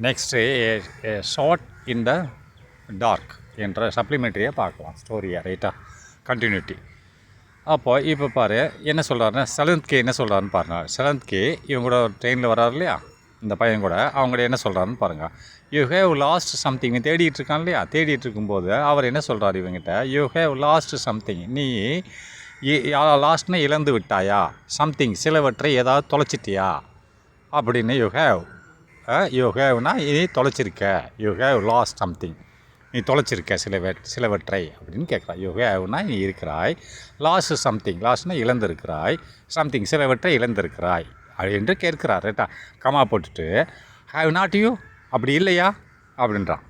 Next shot in the dark என்ற சப்ளிமெண்ட்ரியை பார்க்கலாம் ஸ்டோரியை, ரைட்டா, கண்டினியூட்டி. அப்போ இப்போ பாரு என்ன சொல்கிறாருன்னா, செவன்த் கே என்ன சொல்கிறாருன்னு பாருங்கள். செவன்த் கே இவங்க கூட ட்ரெயினில் வர்றாரு இல்லையா, இந்த பையன் கூட, அவங்க என்ன சொல்கிறாருன்னு பாருங்கள். யூ ஹேவ் லாஸ்ட் சம்திங், தேடிட்டு இருக்கான் இல்லையா, தேடிட்டு இருக்கும்போது அவர் என்ன சொல்கிறார் இவங்கிட்ட, யூ ஹேவ் லாஸ்ட் சம்திங், நீ லாஸ்ட்னா இழந்து விட்டாயா, சம்திங் சிலவற்றை ஏதாவது தொலைச்சிட்டியா அப்படின்னு. யூ ஹேவ்னா நீ தொலைச்சிருக்க, யூ ஹேவ் லாஸ்ட் சம்திங், நீ தொலைச்சிருக்க சிலவற்றை அப்படின்னு கேட்குறா. யூ ஹேவ்னா நீ இருக்கிறாய், லாஸ்ட் சம்திங், லாஸ்ட்னா இழந்திருக்கிறாய், சம்திங் சிலவற்றை இழந்திருக்கிறாய் என்று கேட்குறார். ரைட்டா, கமா போட்டுட்டு ஹேவ் நாட் யூ, அப்படி இல்லையா அப்படின்றான்.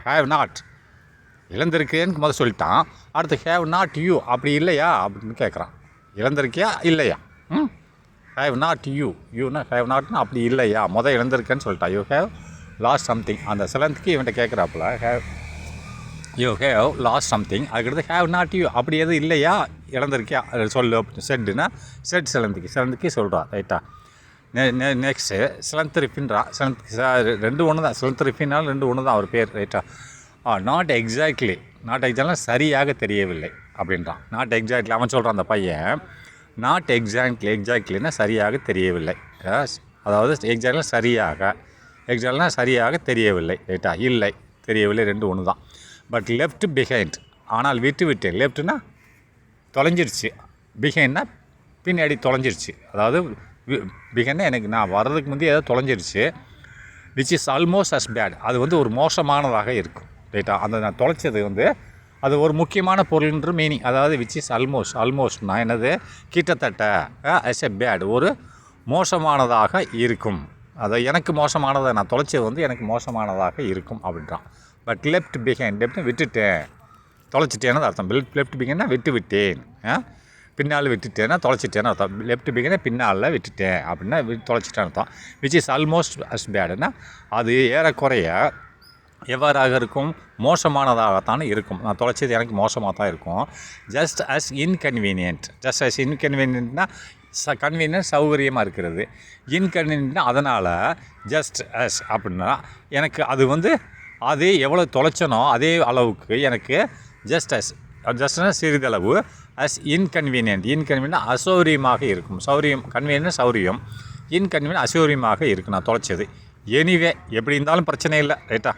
ஹேவ் நாட் இழந்திருக்கேன்னு முதல் சொல்லிட்டான். அடுத்து ஹேவ் நாட் யூ, அப்படி இல்லையா அப்படின்னு கேட்குறான். இழந்திருக்கியா இல்லையா? ஹேவ் நாட் யூ, யூனா ஹேவ் நாட்னா அப்படி இல்லையா, இழந்திருக்கேன்னு சொல்லிட்டா. யூ ஹேவ் லாஸ்ட் சம்திங், அந்த சிலந்துக்கு இவன்ட்ட கேட்குறாப்புல. யூ ஹேவ் லாஸ்ட் சம்திங், அதுக்கடுத்து ஹேவ் நாட் யூ, அப்படி எதுவும் இல்லையா, இழந்திருக்கியா சொல்லு செட்டுன்னா, செட் சிலந்துக்கு சொல்கிறா. ரைட்டா, நெக்ஸ்ட்டு சிலந்திரிஃபின்றா. ரெண்டு ஒன்று தான், சிலந்திரிஃபின்னாலும் ரெண்டு ஒன்று தான் அவர் பேர். ரைட்டா, நாட் எக்ஸாக்ட்லினா சரியாக தெரியவில்லை அப்படின்றான். நாட் எக்ஸாக்ட்லி அவன் சொல்கிறான் அந்த பையன். நாட் எக்ஸாக்ட்லினா சரியாக தெரியவில்லை, அதாவது எக்ஸாக்ட்னா சரியாக தெரியவில்லை. ரைட்டா, இல்லை தெரியவில்லை ரெண்டு ஒன்று தான். பட் லெஃப்ட் பிஹைண்ட், ஆனால் விட்டேன். லெஃப்ட்னா தொலைஞ்சிருச்சு, பிஹைண்ட்னா பின்னாடி தொலைஞ்சிருச்சு. அதாவது பிஹைண்ட்னா எனக்கு நான் வர்றதுக்கு முந்தைய ஏதாவது தொலைஞ்சிருச்சு. Which is almost as bad, அது ஒரு மோசமானதாக இருக்கும். ரைட்டா, அந்த நான் தொலைச்சது அது ஒரு முக்கியமான பொருள்ன்ற மீனிங். அதாவது விச் இஸ் ஆல்மோஸ்ட்னா என்னது, கிட்டத்தட்ட அஸ் எ பேட், ஒரு மோசமானதாக இருக்கும். அதை எனக்கு மோசமானதை நான் தொலைச்சது எனக்கு மோசமானதாக இருக்கும் அப்படின்றான். பட் லெஃப்ட் பிஹைண்ட், விட்டுட்டேன், தொலைச்சிட்டேன்னு அர்த்தம். லெஃப்ட் பிஹைண்ட்னா விட்டேன், பின்னால் விட்டுட்டேன்னா தொலைச்சிட்டேன்னு அர்த்தம். லெஃப்ட் பிஹைண்ட்னா பின்னால் விட்டுட்டேன் அப்படின்னா தொலைச்சிட்டேன்னு அர்த்தம். விச் இஸ் ஆல்மோஸ்ட் அஸ் பேடுன்னா அது ஏறக்குறைய எவ்வாறாக இருக்கும், மோசமானதாகத்தான் இருக்கும். நான் தொலைச்சது எனக்கு மோசமாக தான் இருக்கும். ஜஸ்ட் அஸ் இன்கன்வீனியன்ட்னா கன்வீனியன்ட் சௌகரியமாக இருக்கிறது. இன்கன்வீனியன்ட்னா அதனால் ஜஸ்ட் அஸ் அப்படின்னா எனக்கு அது அதே எவ்வளோ தொலைச்சனோ அதே அளவுக்கு எனக்கு ஜஸ்ட்னா சிறிதளவு, அஸ் இன்கன்வீனியன்ட் அசௌரியமாக இருக்கும். கன்வீனியன்ட் சௌரியம், இன்கன்வீனியன்ட் அசௌரியமாக இருக்கும் நான் தொலைச்சது. எனிவே எப்படி இருந்தாலும் பிரச்சனை இல்லை. ரைட்டா,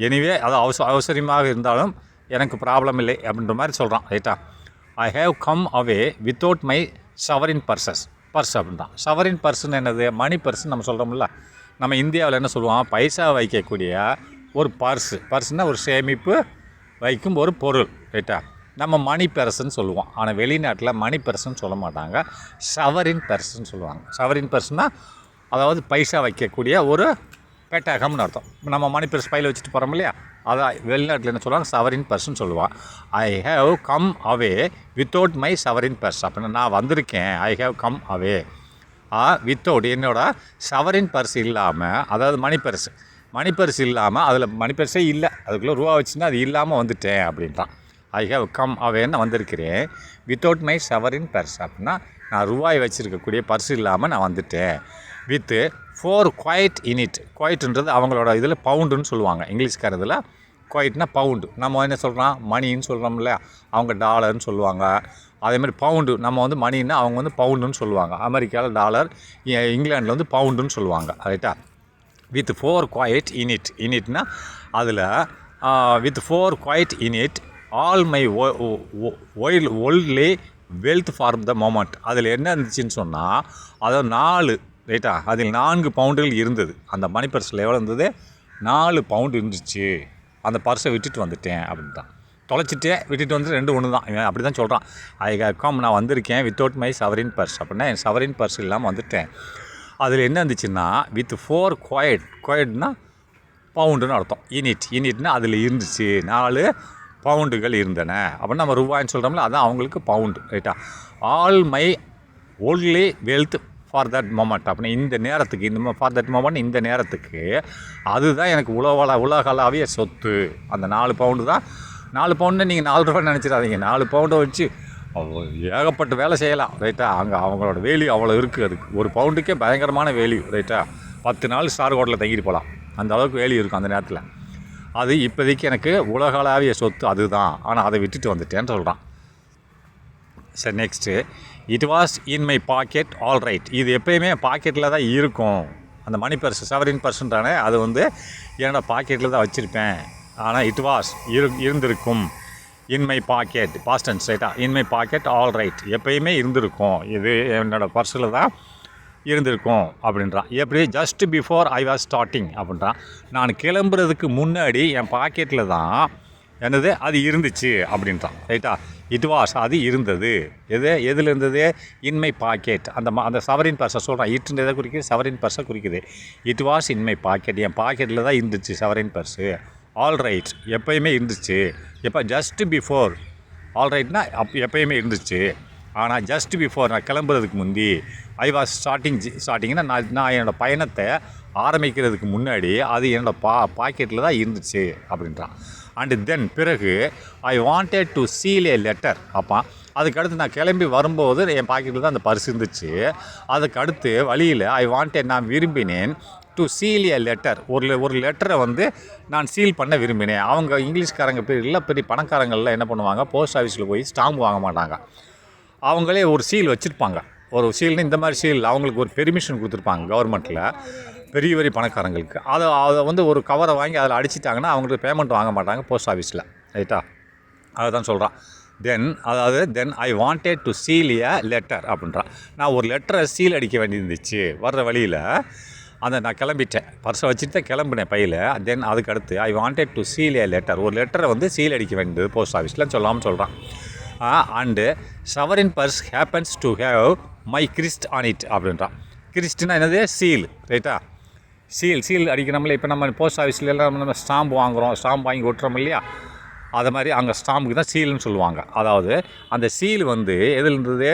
எனிவே அது அவசரமாக இருந்தாலும் எனக்கு ப்ராப்ளம் இல்லை அப்படின்ற மாதிரி சொல்கிறான். ரைட்டா, I have come away without my sovereign purse அப்படின்றான். ஷவரின் பர்ஸ்ன்னு என்னது, மணி பர்ஸ்ன்னு நம்ம சொல்கிறோம்ல. நம்ம இந்தியாவில் என்ன சொல்லுவோம், பைசா வைக்கக்கூடிய ஒரு பர்ஸ்னால் ஒரு சேமிப்பு வைக்கும் ஒரு பொருள். ரைட்டா, நம்ம மணி பர்ஸ்ன்னு சொல்லுவோம். ஆனால் வெளிநாட்டில் மணி பர்ஸ்ன்னு சொல்ல மாட்டாங்க, ஷவரின் பர்ஸ்ன்னு சொல்லுவாங்க. ஷவரின் பர்ஸ்னால் அதாவது பைசா வைக்கக்கூடிய ஒரு பெட்டகம்னு அர்த்தம். நம்ம மணி பர்ஸ் பையில் வச்சுட்டு போகிறோம் இல்லையா, அதான் வெளிநாட்டில் என்ன சொல்லுவாங்க, ஷவரின் பர்ஸ்ன்னு சொல்லுவான். I have come away without my sovereign purse அப்படின்னா நான் வந்திருக்கேன். I have come away without என்னோட ஷவரின் பர்ஸ் இல்லாமல், அதாவது மணி பர்ஸ் இல்லாமல், அதில் மணி பர்ஸே இல்லை, அதுக்குள்ளே ரூபா வச்சுன்னா அது இல்லாமல் வந்துட்டேன் அப்படின்றான். ஐ ஹேவ் கம் அவேன்னு வந்திருக்கிறேன். வித்தவுட் மை ஷவரின் பர்ஸ் அப்படின்னா நான் ரூபாய் வச்சுருக்கக்கூடிய பர்ஸ் இல்லாமல் நான் வந்துட்டேன். With 4 quite in it. குவைட்ன்றது அவங்களோட இதில் பவுண்டுன்னு சொல்லுவாங்க. இங்கிலீஷ்காரதில் குவைட்னா பவுண்டு. நம்ம என்ன சொல்கிறோம், மணின்னு சொல்கிறோம்ல, அவங்க டாலர்னு சொல்லுவாங்க. அதேமாதிரி பவுண்டு, நம்ம மணின்னா அவங்க பவுண்டுன்னு சொல்லுவாங்க. அமெரிக்காவில் டாலர், இங்கிலாண்டில் பவுண்டுன்னு சொல்லுவாங்க. ரைட்டா, வித் 4 குவைட் இன் இட்னா அதில் with 4 quite in it all my only wealth for the moment. அதில் என்ன இருந்துச்சுன்னு சொன்னால், அதாவது 4, ரைட்டா, அதில் 4 பவுண்டுகள் இருந்தது. அந்த மணி பர்ஸில் எவ்வளோ இருந்தது, 4 பவுண்டு இருந்துச்சு. அந்த பர்ஸை விட்டுட்டு வந்துட்டேன் அப்படின்ட்டான். தொலைச்சிட்டே விட்டுட்டு வந்து ரெண்டு ஒன்று தான். இவன் அப்படி தான் சொல்கிறான். ஐ கம் நான் வந்திருக்கேன் வித்தவுட் மை ஷவரின் பர்ஸ் அப்படின்னா என் ஷவரின் பர்ஸ் இல்லாமல் வந்துட்டேன். அதில் என்ன இருந்துச்சுன்னா வித் 4 குவைட்னா பவுண்டுன்னு அர்த்தம். இனிட்னா அதில் இருந்துச்சு 4 பவுண்டுகள் இருந்தன அப்படின்னு நம்ம ரூபாய்ன்னு சொல்கிறோம்ல, அதான் அவங்களுக்கு பவுண்டு. ரைட்டா, all my only wealth for that moment அப்படின்னா இந்த நேரத்துக்கு, ஃபார் தட் மொமெண்ட் இந்த நேரத்துக்கு அதுதான் எனக்கு உலகளாவிய சொத்து. அந்த 4 பவுண்டு தான். 4 பவுண்டு நீங்கள் 4 ரூபா நினச்சிடாதீங்க. 4 பவுண்டை வச்சு ஏகப்பட்ட வேலை செய்யலாம். ரைட்டா, அங்கே அவங்களோட வேல்யூ அவ்வளோ இருக்குது. அதுக்கு ஒரு பவுண்டுக்கே பயங்கரமான வேல்யூ. ரைட்டா, 10 நாள் ஸ்டார் ஹோட்டலில் தங்கிட்டு போகலாம். அந்த அளவுக்கு வேல்யூ இருக்கும் அந்த நேரத்தில். அது இப்போதைக்கு எனக்கு உலகளாவிய சொத்து அதுதான், ஆனால் அதை விட்டுட்டு வந்துட்டேன்னு சொல்கிறான். சரி, next, it was in my pocket all right. இது எப்போயுமே பாக்கெட்டில் தான் இருக்கும். அந்த மணி பர்ஸ், செவரின் பர்சன்றானே, அது வந்து என்னோட பாக்கெட்டில் தான் வச்சுருப்பேன். ஆனால் இட் வாஸ் இருந்திருக்கும். In my pocket past tense, ரைட்டா? In my pocket all right, எப்போயுமே இருந்திருக்கும், இது என்னோடய பர்ஸில் தான் இருந்திருக்கும் அப்படின்றான். எப்படி? Just before I was starting அப்படின்றான். நான் கிளம்புறதுக்கு முன்னாடி என் பாக்கெட்டில் தான் என்னது அது இருந்துச்சு அப்படின்றான், ரைட்டா? இட் வாஸ், அது இருந்தது. எதில் இருந்தது? இன்மை பாக்கெட். அந்த சவரின் பர்ஸை சொல்கிறான். இட்டுன்னு எதை குறிக்குது? சவரின் பர்ஸை குறிக்குது. இட் வாஸ் இன்மை பாக்கெட், என் பாக்கெட்டில் தான் இருந்துச்சு சவரின் பர்ஸு. ஆல் ரைட், எப்போயுமே இருந்துச்சு. எப்போ? Just before. ஆல் ரைட்னா எப்போயுமே இருந்துச்சு. ஆனால் ஜஸ்ட் பிஃபோர், நான் கிளம்புறதுக்கு முந்தி, ஐ வாஸ் ஸ்டார்டிங்னா நான் என்னோடய பயணத்தை ஆரம்பிக்கிறதுக்கு முன்னாடி அது என்னோடய பாக்கெட்டில் தான் இருந்துச்சு அப்படின்றான். அண்டு தென், பிறகு ஐ wanted to seal a letter. அப்போ அதுக்கடுத்து நான் கிளம்பி வரும்போது என் பாக்கெட்டில் தான் அந்த பர்ஸ் இருந்துச்சு. அதுக்கடுத்து வழியில் ஐ வாண்டட், நான் விரும்பினேன், டு சீல் ஏ லெட்டர், ஒரு லெட்டரை வந்து நான் சீல் பண்ண விரும்பினேன். அவங்க இங்கிலீஷ்காரங்க பெரிய பணக்காரங்கள்லாம் என்ன பண்ணுவாங்க, போஸ்ட் ஆஃபீஸில் போய் ஸ்டாம்பு வாங்க மாட்டாங்க. அவங்களே ஒரு சீல் வச்சுருப்பாங்க. ஒரு சீல்னு இந்த மாதிரி சீல் அவங்களுக்கு ஒரு பெர்மிஷன் கொடுத்துருப்பாங்க கவர்மெண்ட்டில், பெரிய பணக்காரங்களுக்கு. அதை வந்து ஒரு கவரை வாங்கி அதில் அடிச்சிட்டாங்கன்னா அவங்களுக்கு பேமெண்ட் வாங்க மாட்டாங்க போஸ்ட் ஆஃபீஸில், ரைட்டா? அதை தான் சொல்கிறான். Then I wanted to seal a letter அப்படின்றான். நான் ஒரு லெட்டரை சீல் அடிக்க வேண்டியிருந்துச்சு வர்ற வழியில். நான் கிளம்பிட்டேன், பர்ஸை வச்சுட்டு தான் கிளம்புனேன் பையில். தென் அதுக்கடுத்து ஐ wanted to seal a letter, ஒரு லெட்டரை வந்து சீல் அடிக்க வேண்டியது போஸ்ட் ஆஃபீஸில் சொல்லாமல் சொல்கிறான். And sovereign purse happens to have my Christ on it அப்படின்றான். கிறிஸ்ட்னா என்னது? சீல், ரைட்டா? சீல் அடிக்கிறோம்ல. இப்போ நம்ம போஸ்ட் ஆஃபீஸில் எல்லாம் நம்ம ஸ்டாம்பு வாங்குகிறோம், ஸ்டாம்பு வாங்கி ஒட்டுறோம் இல்லையா? அது மாதிரி அங்கே ஸ்டாம்புக்கு தான் சீல்னு சொல்லுவாங்க. அதாவது அந்த சீல் வந்து எதில் இருந்தது?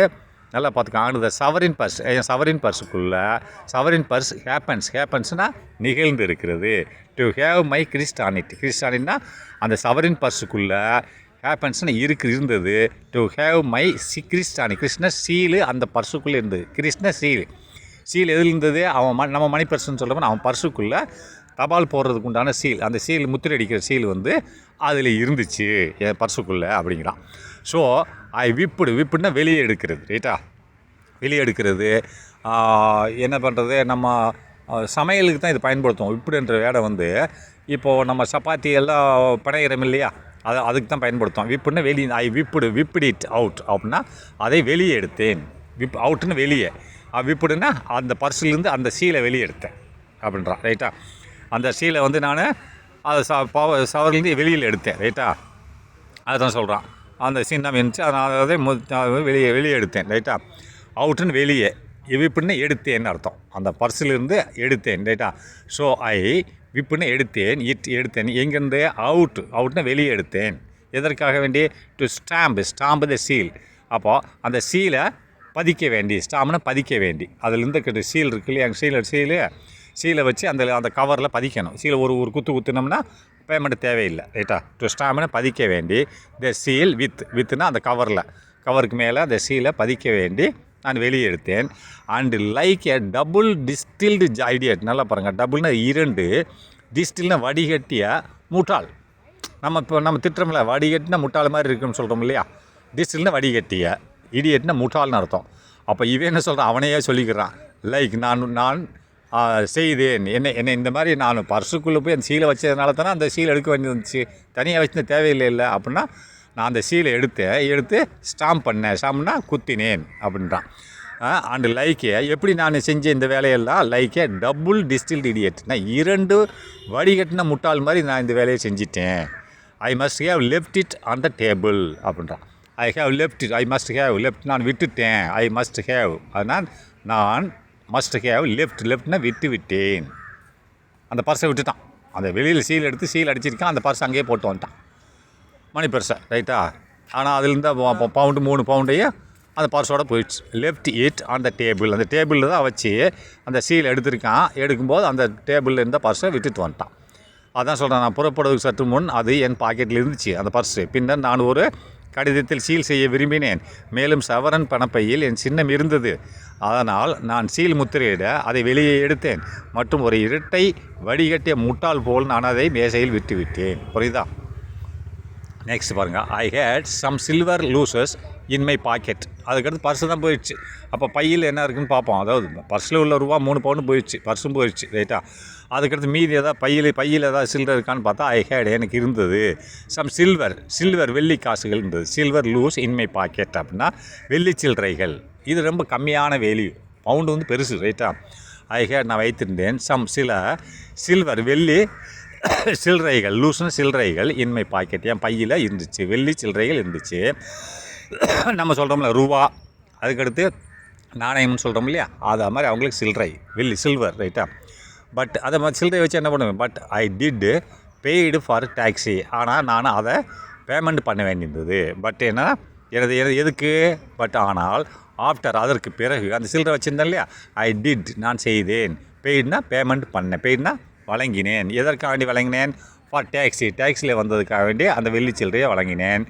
நல்லா பார்த்துக்காங்க. அந்த சவரின் பர்ஸ், என் சவரின் பர்ஸுக்குள்ளே, சவரின் பர்ஸ் ஹேப்பன்ஸ்னால் நிகழ்ந்து இருக்கிறது. To have my Christ on it. Christ on இட்னா அந்த சவரின் பர்ஸுக்குள்ளே ஹேப்பன்ஸ்னு இருந்தது. டு ஹேவ் மை கிறிஸ்டானி, கிருஷ்ண சீலு அந்த பர்ஸுக்குள்ளே இருந்தது. கிருஷ்ண சீல் எதில் இருந்தது? நம்ம மணி பர்ஸ்ன்னு சொல்கிறோம், அவன் பர்ஸுக்குள்ளே தபால் போடுறதுக்கு உண்டான சீல், அந்த சீல் முத்திரை அடிக்கிற சீல் வந்து அதில் இருந்துச்சு என் பர்ஸுக்குள்ளே அப்படிங்கிறான். ஸோ ஐ விப்புடுனா வெளியே எடுக்கிறது, ரைட்டா? வெளியே எடுக்கிறது. என்ன பண்ணுறது, நம்ம சமையலுக்கு தான் இது பயன்படுத்துவோம். விப்புடுன்ற வேடை வந்து இப்போது நம்ம சப்பாத்தி எல்லாம் பிணையிறம் இல்லையா, அதுக்கு தான் பயன்படுத்துவோம். விப்புன்னா வெளியே. ஐ விப்புடு இட் அவுட் அப்படின்னா அதை வெளியே எடுத்தேன். அவுட்டுன்னு வெளியே. விப்புடுன்னா அந்த பர்ஸ்லேருந்து அந்த சீலை வெளியே எடுத்தேன் அப்படின்றான், ரைட்டா? அந்த சீலை வந்து நான் அதை சவர்லேருந்து வெளியில் எடுத்தேன், ரைட்டா? அதை தான் சொல்கிறான். அந்த சின்னம் இருந்துச்சு, அதனால வெளியே எடுத்தேன், ரைட்டா? அவுட்டுன்னு வெளியே, விப்புன்னு எடுத்தேன்னு அர்த்தம். அந்த பர்ஸிலிருந்து எடுத்தேன், ரைட்டா? ஸோ ஐ விப்புன்னு எடுத்தேன். எங்கேருந்து? அவுட்னா வெளியே எடுத்தேன். எதற்காக வேண்டி? To stamp the seal. அப்போது அந்த சீலை பதிக்க வேண்டி, ஸ்டாம்ப்னா பதிக்க வேண்டி, அதில் சீல் இருக்கு இல்லையா, சீலை வச்சு அந்த கவரில் பதிக்கணும். சீலை ஒரு குத்துனோம்னா பேமெண்ட் தேவையில்லை, ரைட்டா? டு ஸ்டாம்ப்னா பதிக்க வேண்டி, த சீல் வித்னா அந்த கவருக்கு மேலே அந்த சீலை பதிக்க வேண்டி நான் வெளியே எடுத்தேன். And like a double distilled idiot. நல்லா பாருங்கள், டபுள்னா 2, டிஸ்டில்னா வடிகட்டிய முட்டாள். நம்ம திட்டமில்ல, வடிகட்டினா முட்டாள் மாதிரி இருக்குன்னு சொல்கிறோம் இல்லையா? டிஸ்டில்னா வடிகட்டிய, இடியட்னா முட்டாள்னு அர்த்தம். அப்போ இவன் என்ன சொல்கிறான்? அவனையே சொல்லிக்கிறான். லைக் நான் செய்தேன், என்னை இந்த மாதிரி நான் பர்ஸுக்குள்ளே போய் அந்த சீலை வச்சதுனால தானே அந்த சீலை எடுக்க வேண்டியிருந்துச்சு, தனியாக வச்சு தேவையில்லை அப்படின்னா நான் அந்த சீலை எடுத்து ஸ்டாம்ப் பண்ணேன். ஸ்டாம்ப்னா குத்தினேன் அப்படின்றான். அண்டு லைக்கே, எப்படி நான் செஞ்ச இந்த வேலையெல்லாம், லைக்கே டபுள் டிஸ்டில்டு இடியட், நான் 2 வடிகட்டின முட்டாள் மாதிரி நான் இந்த வேலையை செஞ்சிட்டேன். I must have left it on the table அப்படின்றான். ஐ மஸ்ட் ஹேவ் லெஃப்ட், நான் விட்டுட்டேன். ஐ மஸ்ட் ஹேவ், அதனால் நான் மஸ்ட் ஹேவ் லெஃப்ட்னா விட்டேன். அந்த பர்ஸை விட்டுட்டான். அந்த வெளியில் சீல் அடிச்சிருக்கான், அந்த பர்ஸ் அங்கேயே போட்டு வந்துட்டான், மணி பர்ஸை, ரைட்டா? ஆனால் அதிலிருந்த 3 பவுண்டையே அந்த பர்ஸோட போயிடுச்சு. Left it on the table, அந்த டேபிளில் தான் வச்சு அந்த சீல் எடுக்கும்போது அந்த டேபிளில் இருந்த பர்ஸை விட்டுட்டு வந்துட்டான். அதான் சொல்கிறேன், நான் புறப்படுவதற்கு சற்று முன் அது என் பாக்கெட்டில் இருந்துச்சு அந்த பர்ஸு. பின்னர் நான் ஒரு கடிதத்தில் சீல் செய்ய விரும்பினேன். மேலும் சவரன் பணப்பையில் என் சின்னம் இருந்தது. அதனால் நான் சீல் முத்திரையிட அதை வெளியே எடுத்தேன் மற்றும் ஒரு இரட்டை வடிகட்டிய முட்டாள் போல் நான் அதை மேசையில் விட்டுவிட்டேன். புரியுதா? நெக்ஸ்ட் பாருங்கள். I had some silver looses in my pocket. அதுக்கடுத்து பர்ஸு தான் போயிடுச்சு. அப்போ பையில் என்ன இருக்குதுன்னு பார்ப்போம். அதாவது பர்ஸில் உள்ள ரூபா 3 பவுண்டு போயிடுச்சு, பர்ஸும் போயிடுச்சு, ரைட்டா? அதுக்கடுத்து மீதி ஏதாவது பையில் ஏதாவது சில்வர் இருக்கான்னு பார்த்தா ஐ ஹேட் எனக்கு இருந்தது சம் சில்வர் வெள்ளி காசுகள் இருந்தது. Silver loose in my pocket அப்படின்னா வெள்ளி சில்லறைகள். இது ரொம்ப கம்மியான வேல்யூ. பவுண்டு வந்து பெருசு, ரைட்டா? ஐ ஹேட் நான் வைத்திருந்தேன் சில சில்வர் வெள்ளி சில்லறைகள், லூஸ்னு சில்லறைகள் இன்மை பாக்கெட் என் பையில் இருந்துச்சு, வெள்ளி சில்லறைகள் இருந்துச்சு. நம்ம சொல்கிறோம்ல ரூபா, அதுக்கடுத்து நாணயம்னு சொல்கிறோம் இல்லையா, அது மாதிரி அவங்களுக்கு சில்லறை வெள்ளி சில்வர், ரைட்டா? பட் அதை மாதிரி சில்லறை வச்சு என்ன பண்ணுவேன், but I did paid for taxi. ஆனால் நான் அதை பேமெண்ட் பண்ண வேண்டியிருந்தது. பட் என்ன எதுக்கு, பட் ஆனால் ஆஃப்டர் அதற்கு பிறகு அந்த சில்லறை வச்சுருந்தேன் இல்லையா, ஐ டிட் நான் செய்தேன், பெய்டுனா பேமெண்ட் பண்ணேன், பெய்டுனா வழங்கினேன். எதற்காக வேண்டி வழங்கினேன், ஃபார் டாக்ஸியில் வந்ததுக்காக வேண்டி அந்த வெள்ளி சில்லறையை வழங்கினேன்.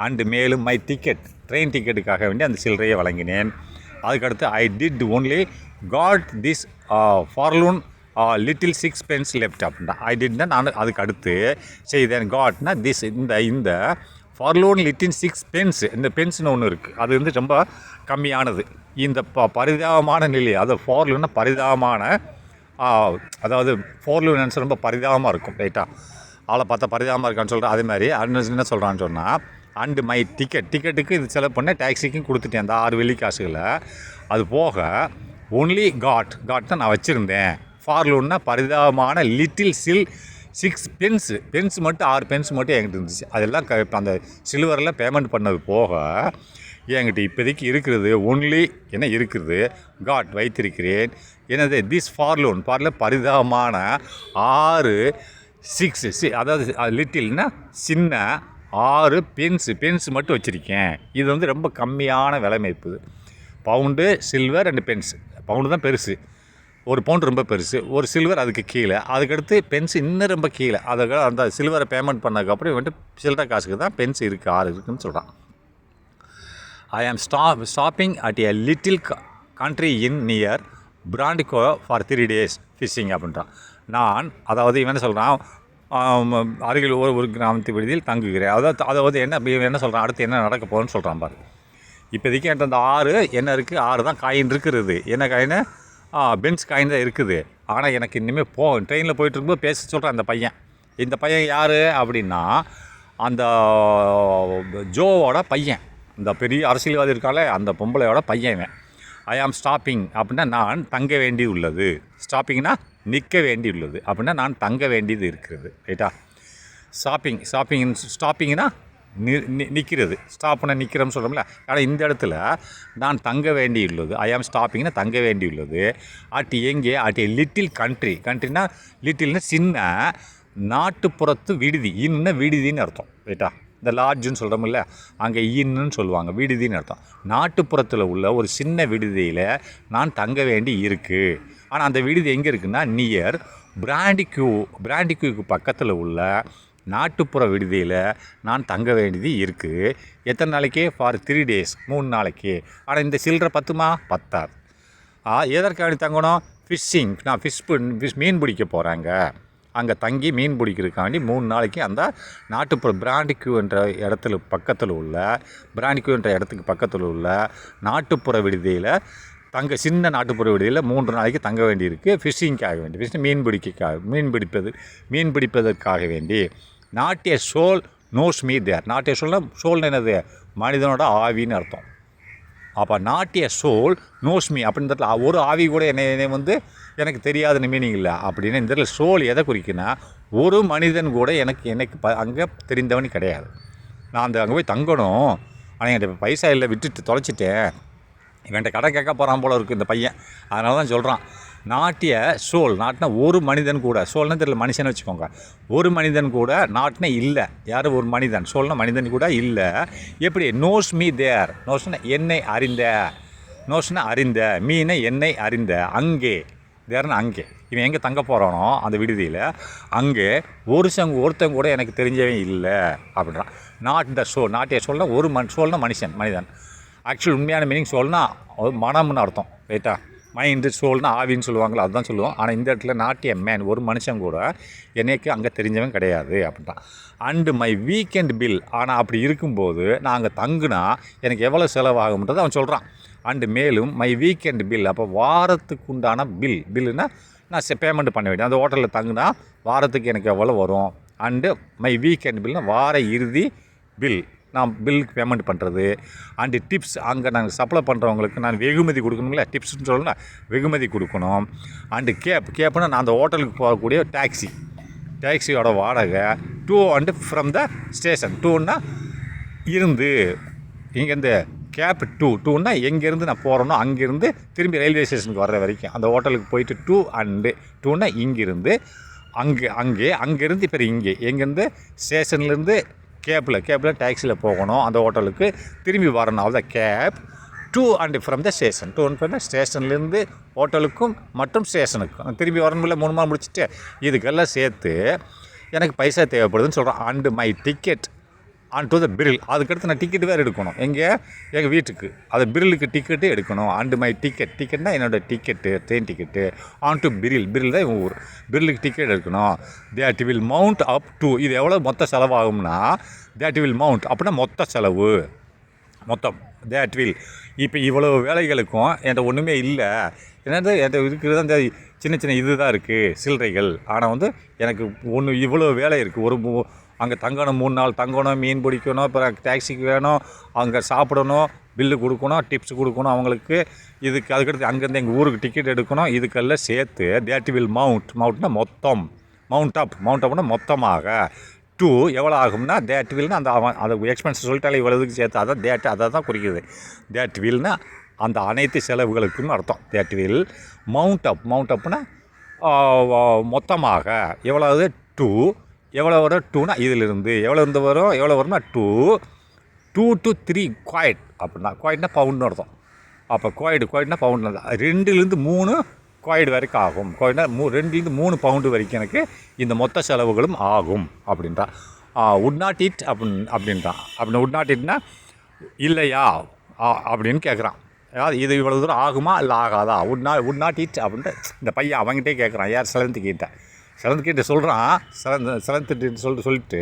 அண்டு மேலும் மை டிக்கெட் ட்ரெயின் டிக்கெட்டுக்காக வேண்டி அந்த சில்லறையை வழங்கினேன். அதுக்கடுத்து I did only got this ஃபார்லூன் லிட்டில் 6 pence லெஃப்ட் அப்படின்னா ஐ டிட்னா நான் அதுக்கு அடுத்து செய்தேன். காட்னா திஸ் இந்த ஃபார்லூன் லிட்டில் 6 pence, இந்த பென்ஸ்னு ஒன்று இருக்குது, அது வந்து ரொம்ப கம்மியானது. இந்த பரிதாபமான நிலை, அது ஃபார்லூன்னா பரிதாபமான, அதாவது ஃபார்லூனன்ஸ் ரொம்ப பரிதாபமாக இருக்கும், ரைட்டா? ஆளை பார்த்தா பரிதாபமாக இருக்கான்னு சொல்கிறேன். அதே மாதிரி என்ன சொல்கிறான்னு சொன்னால் அண்டு மை டிக்கெட்டுக்கு இது செலவு பண்ண டாக்ஸிக்கும் கொடுத்துட்டேன் அந்த 6 வெள்ளி காசுகளை. அது போக ஒன்லி காட்னா நான் வச்சுருந்தேன். ஃபார்லூன்னா பரிதாபமான லிட்டில் 6 பென்ஸ் மட்டும் 6 பென்ஸ் மட்டும் என்கிட்ட இருந்துச்சு. அதெல்லாம் அந்த சில்வரில் பேமெண்ட் பண்ணது போக என்கிட்ட இப்போதைக்கு இருக்கிறது ஒன்லி என்ன இருக்குது, காட் வைத்திருக்கிறேன். எனது திஸ் ஃபார்லூன் பரிதாபமான 6 அதாவது லிட்டில்னா சின்ன 6 பென்ஸ் மட்டும் வச்சுருக்கேன். இது வந்து ரொம்ப கம்மியான விலை மதிப்பு. Pound silver and pence. Pound தான் பெருசு, 1 பவுண்டு ரொம்ப பெருசு, ஒரு சில்வர் அதுக்கு கீழே, அதுக்கடுத்து பென்ஸ் இன்னும் ரொம்ப கீழே. அதுக்கு அந்த சில்வரை பேமெண்ட் பண்ணதுக்கப்புறம் வந்துட்டு சில்லறை காசுக்கு தான் பென்ஸ் இருக்குது, 6 இருக்குதுன்னு சொல்கிறான். I am stopping at a little country inn near Brandico for 3 days fishing அப்படின்றான். நான் அதாவது இவன் என்ன சொல்கிறான், அருகில் ஒரு கிராமத்து விடுதியில் தங்குகிறேன். அதாவது என்ன சொல்கிறான், அடுத்து என்ன நடக்க போகுதுன்னு சொல்கிறான் பாரு. இப்போதைக்கு என்கிட்ட அந்த 6 என்ன இருக்குது, 6 தான் காயின் இருக்கிறது. என்ன காயின், பென்ஸ் காயின் தான் இருக்குது. ஆனால் எனக்கு இனிமேல் ட்ரெயினில் போயிட்டு இருக்கும்போது பேச சொல்கிறேன் அந்த பையன். இந்த பையன் யார் அப்படின்னா அந்த ஜோவோட பையன், இந்த பெரிய அரசியல்வாதி இருக்கால அந்த பொம்பளையோட பையன். ஐ ஆம் ஸ்டாப்பிங் அப்படின்னா நான் தங்க வேண்டி உள்ளது. ஸ்டாப்பிங்னா நிற்க வேண்டி உள்ளது அப்படின்னா நான் தங்க வேண்டியது இருக்கிறது, ரைட்டா? ஸ்டாப்பிங்னா நிற்கிறது. ஸ்டாப்னா நிற்கிறோம்னு சொல்கிறோம்ல. ஆனால் இந்த இடத்துல நான் தங்க வேண்டியுள்ளது. ஐ ஆம் ஸ்டாப்பிங்னா தங்க வேண்டியுள்ளது. எங்கே அட் ஏ லிட்டில் கண்ட்ரினா லிட்டில்னா சின்ன நாட்டுப்புறத்து விடுதி. இன்னும் விடுதின்னு அர்த்தம், ரைட்டா? இந்த லாட்ஜுன்னு சொல்கிறோம்ல, அங்கே இன்னுன்னு சொல்லுவாங்க, விடுதின்னு அர்த்தம். நாட்டுப்புறத்தில் உள்ள ஒரு சின்ன விடுதியில் நான் தங்க வேண்டி இருக்குது. ஆனால் அந்த விடுதி எங்கே இருக்குன்னா நியர் பிராண்டிக்யூக்கு பக்கத்தில் உள்ள நாட்டுப்புற விடுதியில் நான் தங்க வேண்டியது இருக்குது. எத்தனை நாளைக்கு, ஃபார் 3 days 3 நாளைக்கு. ஆனால் இந்த சில்லறை பத்தாது. எதற்காக தங்கணும், ஃபிஷ்ஷிங். நான் மீன் பிடிக்க போகிறாங்க, அங்கே தங்கி மீன் பிடிக்கிறதுக்காண்டி 3 நாளைக்கு அந்த நாட்டுப்புற பிராண்டிக்யூ என்ற இடத்துக்கு பக்கத்தில் உள்ள நாட்டுப்புற விடுதியில் சின்ன நாட்டுப்புற விடுதியில் 3 நாளைக்கு தங்க வேண்டியிருக்கு. ஃபிஷ்ஷிங்காக வேண்டி, மீன் பிடிப்பதற்காக வேண்டி. Not a soul knows me there. Not a சோல்னா என்னது, மனிதனோட ஆவின்னு அர்த்தம். அப்போ not a soul knows me அப்படின்றதுல ஒரு ஆவி கூட என்னை வந்து எனக்கு தெரியாதுன்னு மீனிங் இல்லை. அப்படின்னு இந்த இடத்துல சோல் எதை குறிக்குன்னா ஒரு மனிதன் கூட எனக்கு அங்கே தெரிந்தவனு கிடையாது. நான் அங்கே போய் தங்கணும், ஆனால் என்கிட்ட பைசா இல்லை, விட்டுட்டு தொலைச்சிட்டேன். இவன்கிட்ட கடை கேட்க போகிறான் போல இருக்குது இந்த பையன். அதனால தான் சொல்கிறான் நாட்டிய சோல். நாட்டினா ஒரு மனிதன் கூட, சோல்னா தெரியல மனுஷனை வச்சுக்கோங்க, ஒரு மனிதன் கூட நாட்டினா இல்லை. யார், ஒரு மனிதன். சோல்னா மனிதன் கூட இல்லை. எப்படி, நோஸ் மீ தேர். நோஸ்னா என்னை அறிந்த, நோஸ்னா அறிந்த, மீனை என்னை அறிந்த, அங்கே தேர்னா அங்கே. இவன் எங்கே தங்க போகிறானோ அந்த விடுதியில், அங்கே ஒருத்தங்க கூட எனக்கு தெரிஞ்சவன் இல்லை அப்படின்றான். Not the soul. நாட்டிய சோல்னா ஒரு சோல்னா மனிதன். ஆக்சுவல் உண்மையான மீனிங் சோல்னா மனம்னு அர்த்தம், ரைட்டா. மைண்டு சோல்னா ஆவின்னு சொல்லுவாங்களா, அதுதான் சொல்லுவோம். ஆனால் இந்த இடத்துல நாட் எ மேன், ஒரு மனுஷன் கூட என்னைக்கு அங்கே தெரிஞ்சவன் கிடையாது அப்படின்ட்டான். அண்டு மை வீக்கெண்ட் பில், ஆனால் அப்படி இருக்கும்போது நான் அங்கே தங்குனா எனக்கு எவ்வளோ செலவாகும்ன்றது அவன் சொல்கிறான். அண்டு மேலும் மை வீக்கெண்ட் பில், அப்போ வாரத்துக்கு உண்டான பில்லுன்னா நான் பேமெண்ட் பண்ண வேண்டிய அந்த ஹோட்டலில் தங்குனா வாரத்துக்கு எனக்கு எவ்வளோ வரும். அண்டு மை வீக்கெண்ட் பில்னா வார இறுதி பில், நான் பில்லுக்கு பேமெண்ட் பண்ணுறது. அண்டு டிப்ஸ், அங்கே நாங்கள் சப்ளை பண்ணுறவங்களுக்கு நான் வெகுமதி கொடுக்கணுங்களா, டிப்ஸ்னு சொல்லணும், வெகுமதி கொடுக்கணும். அண்டு கேப்னா நான் அந்த ஹோட்டலுக்கு போகக்கூடிய டாக்ஸியோட வாடகை. To and from the station, டூன்னா இருந்து இங்கேருந்து கேப் டூன்னா எங்கேருந்து நான் போகிறேனோ அங்கேருந்து திரும்பி ரயில்வே ஸ்டேஷனுக்கு வர்ற வரைக்கும் அந்த ஹோட்டலுக்கு போயிட்டு டூன்னா இங்கேருந்து அங்கேருந்து இப்போ இங்கே எங்கேருந்து ஸ்டேஷன்லேருந்து கேப்பில் டாக்ஸியில் போகணும் அந்த ஹோட்டலுக்கு திரும்பி வரணும். அவ்வளோதான் cab to and from the station. டூன்னு ஸ்டேஷன்லேருந்து ஹோட்டலுக்கும் மற்றும் ஸ்டேஷனுக்கும் திரும்பி வரணும்ல 3 நாள் முடிச்சுட்டு இதுக்கெல்லாம் சேர்த்து எனக்கு பைசா தேவைப்படுதுன்னு சொல்கிறேன். And my ticket on to the Brill, அதுக்கடுத்து நான் டிக்கெட் வேறு எடுக்கணும் எங்கள் வீட்டுக்கு, அது பிரிலுக்கு டிக்கெட்டு எடுக்கணும். அண்டு மை டிக்கெட்னா என்னோடய ticket, train ticket. On to Brill தான் இவங்க ஊர், பிரிலுக்கு டிக்கெட் எடுக்கணும். That will mount up to, இது எவ்வளோ மொத்த செலவாகும்னா தேட் வில் மவுண்ட் அப்படின்னா மொத்த செலவு மொத்தம் தேட் வில். இப்போ இவ்வளோ வேலைகளுக்கும் என்கிட்ட ஒன்றுமே இல்லை, என்னது என்கிட்ட இருக்கிறது அந்த சின்ன இது தான் இருக்குது சில்லறைகள். ஆனால் எனக்கு இவ்வளோ வேலை இருக்குது. அங்கே தங்கணும், 3 நாள் தங்கணும், மீன் பிடிக்கணும், அப்புறம் டாக்ஸிக்கு வேணும், அங்கே சாப்பிடணும், பில்லு கொடுக்கணும், டிப்ஸ் கொடுக்கணும் அவங்களுக்கு. அதுக்கடுத்து அங்கேருந்து எங்கள் ஊருக்கு டிக்கெட் எடுக்கணும். இதுக்கெல்லாம் சேர்த்து தேட் வில் மவுண்ட்னா மொத்தம், மவுண்ட் அப்னா மொத்தமாக டூ எவ்வளோ ஆகும்னா தேட் வில்னா அந்த எக்ஸ்பென்ஸ் சொல்லிட்டாலே இவ்வளோதுக்கு சேர்த்து அதான் அதை தான் குறிக்குது. தேட் வில்னா அந்த அனைத்து செலவுகளுக்குன்னு அர்த்தம். தேட் வில் மவுண்ட் அப்னா மொத்தமாக எவ்வளவு டூ, எவ்வளோ வரும் டூனா இதிலிருந்து எவ்வளோ வரும்னா டூ to 3 குவாய்ட் அப்படின்னா, குவாய்ட்னா பவுண்டுன்னு அர்த்தம். அப்போ குவாய்ட்னா பவுண்டு தான். 2லேருந்து 3 குவாய்டு வரைக்கும் ஆகும். குவாய்ட்னா 2லேருந்து 3 பவுண்டு வரைக்கும் எனக்கு இந்த மொத்த செலவுகளும் ஆகும் அப்படின்றான். உட் நாட் இட் அப்படின்றான். உட் நாட் இட்னா இல்லையா அப்படின்னு கேட்குறான். அதாவது இது இவ்வளோ தூரம் ஆகுமா இல்லை ஆகாதா, உட் நாட் இட் அப்படின்ட்டு இந்த பையன் அவங்ககிட்டே கேட்குறான். யார் செலந்துக்கிட்ட சொல்கிறான். சொல்லிட்டு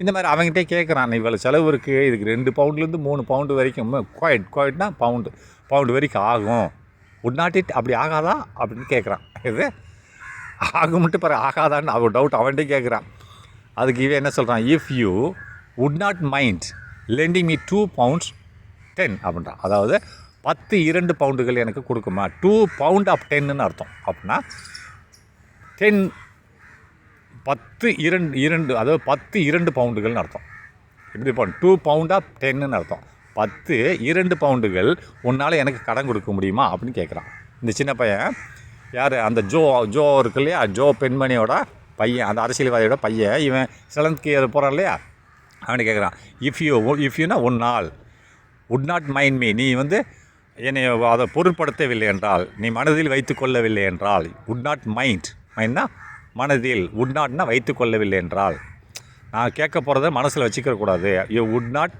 இந்த மாதிரி அவங்ககிட்டே கேட்குறான். இவ்வளோ செலவு இருக்குது, இதுக்கு 2 பவுண்ட்லேருந்து 3 பவுண்டு வரைக்கும் குவாய்ட்னா பவுண்டு வரைக்கும் ஆகும். உட் நாட் இட் அப்படி ஆகாதா அப்படின்னு கேட்குறான். இது ஆகும்ட்டு பிறகு ஆகாதான்னு அவன் டவுட் அவன்கிட்டே கேட்குறான். அதுக்கு இவன் என்ன சொல்கிறான், if you would not mind lending me 2 pounds 10 அப்படின்றான். அதாவது 2 பவுண்டுகள் எனக்கு கொடுக்குமா, 2 pound of 10ன்னு அர்த்தம். அப்படின்னா 2 அதாவது 2 பவுண்டுகள்னு அர்த்தம். இப்படி 2 pound of 10ன்னு அர்த்தம். 2 பவுண்டுகள் உன்னால் எனக்கு கடன் கொடுக்க முடியுமா அப்படின்னு கேட்குறான். இந்த சின்ன பையன் யார், அந்த ஜோ இருக்கு இல்லையா, ஜோ பெண்மணியோட பையன், அந்த அரசியல்வாதியோட பையன். இவன் சிலந்துக்கு போகிறான் இல்லையா, அவனை கேட்குறான். இஃப்யூனா உன்னால், உட் நாட் மைண்ட் மீ, நீ என்னை அதை பொருட்படுத்தவில்லை என்றால், நீ மனதில் வைத்து கொள்ளவில்லை என்றால், உட் நாட் மைண்ட்னா மனதில், உட் நாட்னா வைத்து கொள்ளவில்லை என்றால், நான் கேட்க போகிறத மனசில் வச்சுக்கக்கூடாது. யூ உட் நாட்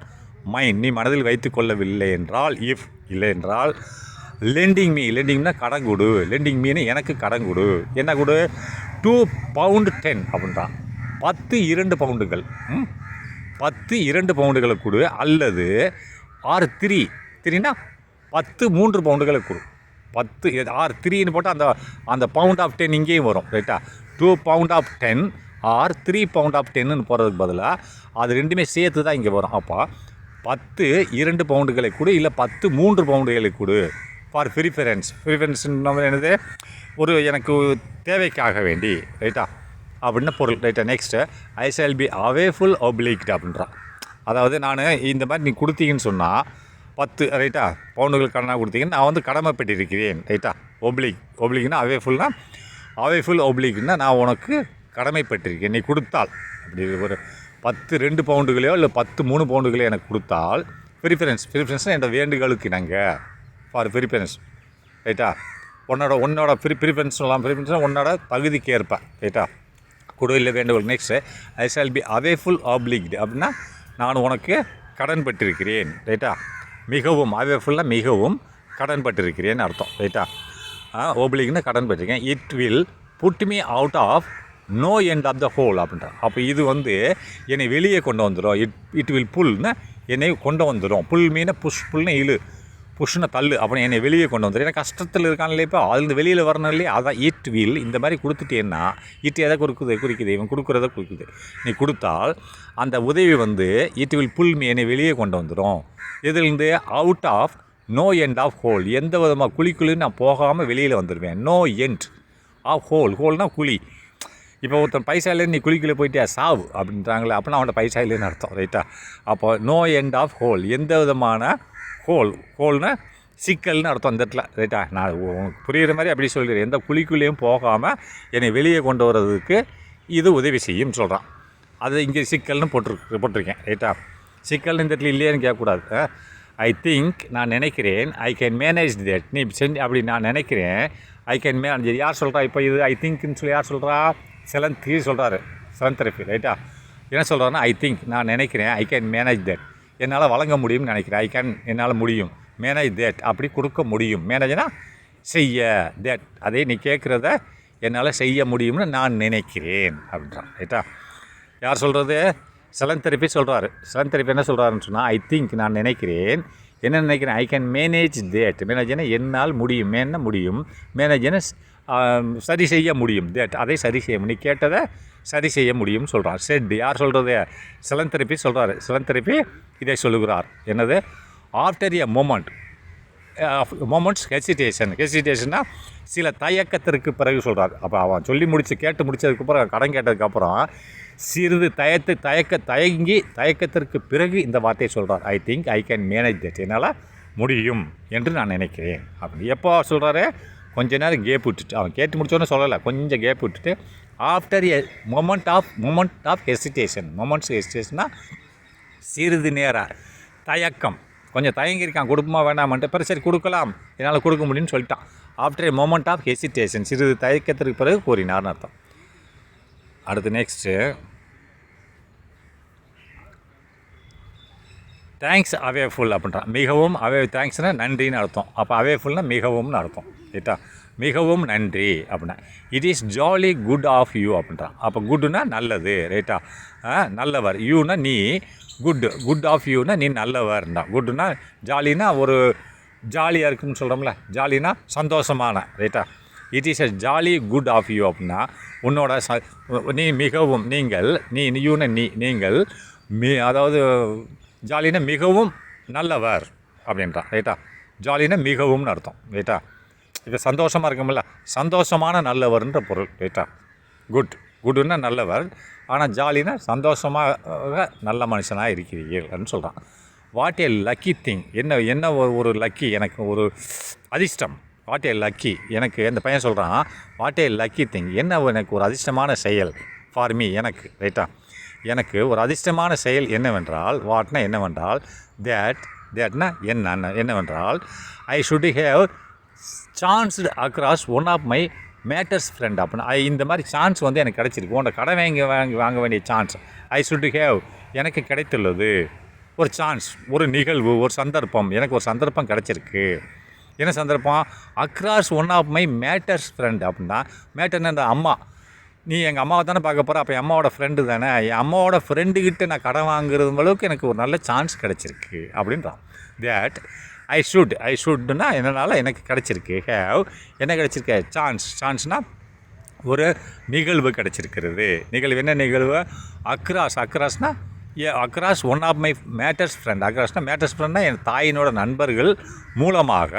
மைண்ட், நீ மனதில் வைத்து கொள்ளவில்லை என்றால், இஃப் இல்லை என்றால், லெண்டிங்னா கடன் கொடு, லெண்டிங் மீனு எனக்கு கடன் கொடு. என்ன கொடு, 2 pound 10 அப்படின்றான். 2 பவுண்டுகள் 2 பவுண்டுகளை கொடு, அல்லது 3னா 3 பவுண்டுகளை கொடு. 3ன்னு போட்டால் அந்த பவுண்ட் ஆஃப் 10 இங்கேயும் வரும், ரைட்டா. 2 pound of 10 or 3 pound of 10ன்னு போகிறதுக்கு பதிலாக அது ரெண்டுமே சேர்த்து தான் இங்கே வரும். அப்போ 2 பவுண்டுகளை கொடு, இல்லை 3 பவுண்டுகளை கொடு. ஃபார் ப்ரிஃபரன்ஸ் என்னது, ஒரு எனக்கு தேவைக்காக வேண்டி, ரைட்டா அப்படின்னு பொருள், ரைட்டா. நெக்ஸ்ட்டு ஐ ஷால் பி அவேஃபுல் ஒப்ளிக்ட் அப்படின்றான். அதாவது நான் இந்த மாதிரி நீ கொடுத்தீங்கன்னு சொன்னால் 10 ரைட்டா பவுண்டுகள் கடனாக கொடுத்தீங்கன்னு நான் கடமைப்பட்டிருக்கிறேன், ரைட்டா. ஒப்ளிக்னா அவேஃபுல் ஒப்ளிக்னா நான் உனக்கு கடமைப்பட்டிருக்கேன், நீ கொடுத்தால். அப்படி ஒரு 2 பவுண்டுகளையோ இல்லை 3 பவுண்டுகளையோ எனக்கு கொடுத்தால், ப்ரிஃபரன்ஸ்னால் என்ற வேண்டுகளுக்கு நாங்கள் ஃபார் ப்ரிஃபரன்ஸ், ரைட்டா. உன்னோட ப்ரிஃபரன்ஸ் சொல்லலாம். ப்ரிஃபரன்ஸ்னால் உன்னோட தகுதிக்கு ஏற்ப, ரைட்டா, கொடு இல்லை வேண்டுகோள். நெக்ஸ்ட்டு ஐ ஷால் பி அவேஃபுல் ஆப்ளிக்டு அப்படின்னா நான் உனக்கு கடன் பட்டிருக்கிறேன், ரைட்டா. மிகவும் அவேஃபுல்லாக மிகவும் கடன்பட்டிருக்கிறேன்னு அர்த்தம். ரைட்டா? ஓப்ளிக்னு கடன்பட்டிருக்கேன். It will put me out of no end of the hole அப்படின்ற. அப்போ இது வந்து என்னை வெளியே கொண்டு வந்துடும். இட் வில் புல்னா என்னை கொண்டு வந்துடும். புல் மீன புல்னு இழு, புஷ்னு தள்ளு, அப்புறம் என்னை வெளியே கொண்டு வந்துடும். ஏன்னா கஷ்டத்தில் இருக்கான்ல, இப்போ அதுலேருந்து வெளியில் வரணும் இல்லையா? அதான் இட் வில். இந்த மாதிரி கொடுத்துட்டேன்னா இட் எதை குறிக்குது? இவன் கொடுக்குறத குறிக்குது. நீ கொடுத்தால் அந்த உதவி வந்து இட் வில் புல் மீ என்னை வெளியே கொண்டு வந்துடும். இதுலேருந்து out of no end of hole. எந்த விதமாக குழிக்குள்ளேயும் நான் போகாமல் வெளியில் வந்துடுவேன். நோ எண்ட் ஆஃப் ஹோல்னால் குழி. இப்போ ஒருத்தன் பைசா இல்லைன்னு நீ குழிக்குள்ளே போயிட்டே சாவு அப்படின்றாங்களே, அப்படின்னா அவன்கிட்ட பைசா இல்லைன்னு அர்த்தம். ரைட்டா? அப்போ நோ எண்ட் ஆஃப் ஹோல், எந்த விதமான ஹோல்னா சிக்கல்னு அர்த்தம் இந்த இடத்துல. ரைட்டா? நான் உங்களுக்கு புரிகிற மாதிரி அப்படி சொல்கிறேன். எந்த குழிக்குள்ளேயும் போகாமல் என்னை வெளியே கொண்டு வர்றதுக்கு இது உதவி செய்யும் சொல்கிறான். அது இங்கே சிக்கல்னு போட்டிருக்கேன். ரைட்டா? சிக்கல்னு இந்த இடத்துல இல்லையான்னு கேட்கக்கூடாது. ஐ திங்க், நான் நினைக்கிறேன், ஐ கேன் மேனேஜ் தட், நீ செஞ்சு அப்படி நான் நினைக்கிறேன், ஐ கேன் மேனேஜ். யார் சொல்கிறா இப்போ இது ஐ திங்க்னு சொல்லி? யார் சொல்கிறா? செலந்தி சொல்கிறாரு, செலந்தெரபி. ரைட்டா? என்ன சொல்கிறாருன்னா, ஐ திங்க், நான் நினைக்கிறேன், ஐ கேன் மேனேஜ் தட், என்னால் வழங்க முடியும்னு நினைக்கிறேன். ஐ கேன், என்னால் முடியும். மேனேஜ் தட், அப்படி கொடுக்க முடியும். மேனேஜ்னா செய்ய, தட் அதே நீ கேட்குறத என்னால் செய்ய முடியும்னு நான் நினைக்கிறேன் அப்படின்றான். ரைட்டா? யார் சொல்கிறது? செலந்தெரபி சொல்கிறாரு. செலந்தெரபி என்ன சொல்கிறாருன்னு சொன்னால், ஐ திங்க், நான் நினைக்கிறேன், என்ன நினைக்கிறேன், ஐ கேன் மேனேஜ் தேட். மேனேஜ்னா என்னால் முடியும், மேன முடியும், மேனேஜ்னா சரி செய்ய முடியும், தேட் அதை சரி செய்ய முடியும், நீ கேட்டதை சரி செய்ய முடியும்னு சொல்கிறான். செட் யார் சொல்கிறது? செலந்தெரபி சொல்கிறாரு. செலந்தெரபி இதை சொல்லுகிறார். என்னது? ஆஃப்டர் எ மொமெண்ட்ஸ் ஹெசிடேஷன்னா சில தயக்கத்திற்கு பிறகு சொல்கிறார். அப்போ அவன் சொல்லி கேட்டு முடித்ததுக்கப்புறம், கடன் கேட்டதுக்கப்புறம் சிறிது தயக்கத்திற்கு பிறகு இந்த வார்த்தையை சொல்கிறார். I think I can manage that, என்னால் முடியும் என்று நான் நினைக்கிறேன். அப்படி எப்போ சொல்கிறாரு? கொஞ்ச நேரம் கேப் விட்டுட்டு, அவன் கேட்டு முடிச்சோன்னு சொல்லலை, கொஞ்சம் கேப் விட்டுட்டு ஆஃப்டர் எ மொமெண்ட் ஆஃப் ஹெசிடேஷன்னா சிறிது நேரம் தயக்கம், கொஞ்சம் தயங்கியிருக்கான், கொடுக்குமா வேண்டாமன்ட்டு. பிறகு சரி கொடுக்கலாம், என்னால் கொடுக்க முடியும்னு சொல்லிட்டான். After a moment of hesitation, சிறிது தயக்கத்திற்கு பிறகு கூறினார்னு அர்த்தம். அடுத்து நெக்ஸ்ட்டு, தேங்க்ஸ் அவேஃபுல் அப்படின்றான். மிகவும் தேங்க்ஸ்னால் நன்றின்னு அர்த்தம். அப்போ அவேஃபுல்னால் மிகவும்னு அர்த்தம். ரைட்டா? மிகவும் நன்றி அப்படின்னா it is jolly good of you அப்படின்றான். அப்போ குட்டுனா நல்லது. ரைட்டா? நல்லவர். யூனா நீ, குட் ஆஃப் யூனா நீ நல்லவர்னா. குட்டுனா ஜாலினா ஒரு ஜாலியாக இருக்குன்னு சொல்கிறோம்ல, ஜாலினா சந்தோஷமான. ரைட்டா? It is a jolly good of you அப்படின்னா உன்னோட நீ மிகவும், நீங்கள், யூனா நீங்கள் அதாவது ஜாலினா மிகவும் நல்லவர் அப்படின்றான். ரைட்டா? ஜாலினா மிகவும்னு அர்த்தம். ரைட்டா? இப்போ சந்தோஷமாக இருக்கும்ல, சந்தோஷமான நல்லவர்ன்ற பொருள். ரைட்டா? குட்டுன்னா நல்லவர், ஆனால் ஜாலினா சந்தோஷமாக நல்ல மனுஷனாக இருக்கிறீர்கள்னு சொல்கிறான். வாட் ஏ லக்கி திங், என்ன ஒரு லக்கி, எனக்கு ஒரு அதிர்ஷ்டம். வாட் ஏ லக்கி, எனக்கு அந்த பையன் சொல்கிறான், வாட் ஏ லக்கி திங், என்ன எனக்கு ஒரு அதிர்ஷ்டமான செயல் ஃபார் மீ, எனக்கு. ரைட்டா? எனக்கு ஒரு அதிர்ஷ்டமான செயல் என்னவென்றால், வாட்னா என்னவென்றால், தேட்னா என்னவென்றால், I should have chanced across one of my matters friend அப்படின்னா இந்த மாதிரி சான்ஸ் வந்து எனக்கு கிடச்சிருக்கு. உன்னை கடன் வாங்க வேண்டிய சான்ஸ் ஐ ஷுட் ஹேவ், எனக்கு கிடைத்துள்ளது. ஒரு சான்ஸ், ஒரு நிகழ்வு, ஒரு சந்தர்ப்பம், எனக்கு ஒரு சந்தர்ப்பம் கிடச்சிருக்கு. என்ன சந்தர்ப்பம்? Across one of my matters friend அப்படின்னா, மேட்டர்னா இந்த அம்மா, நீ எங்கள் அம்மாவை தானே பார்க்க போகிற, அப்போ என் அம்மாவோட ஃப்ரெண்டு தானே, என் அம்மாவோட ஃப்ரெண்டுக்கிட்ட நான் கடன் வாங்குறது அளவுக்கு எனக்கு ஒரு நல்ல சான்ஸ் கிடச்சிருக்கு அப்படின்றான். தேட் ஐ ஷுட்னா என்னால் எனக்கு கிடச்சிருக்கு. ஹேவ் என்ன கிடச்சிருக்கு? சான்ஸ்னால் ஒரு நிகழ்வு கிடச்சிருக்கிறது. நிகழ்வு என்ன நிகழ்வு? Across one of my matters friend. Mother's ஃப்ரெண்ட்னா என் தாயினோட நண்பர்கள் மூலமாக,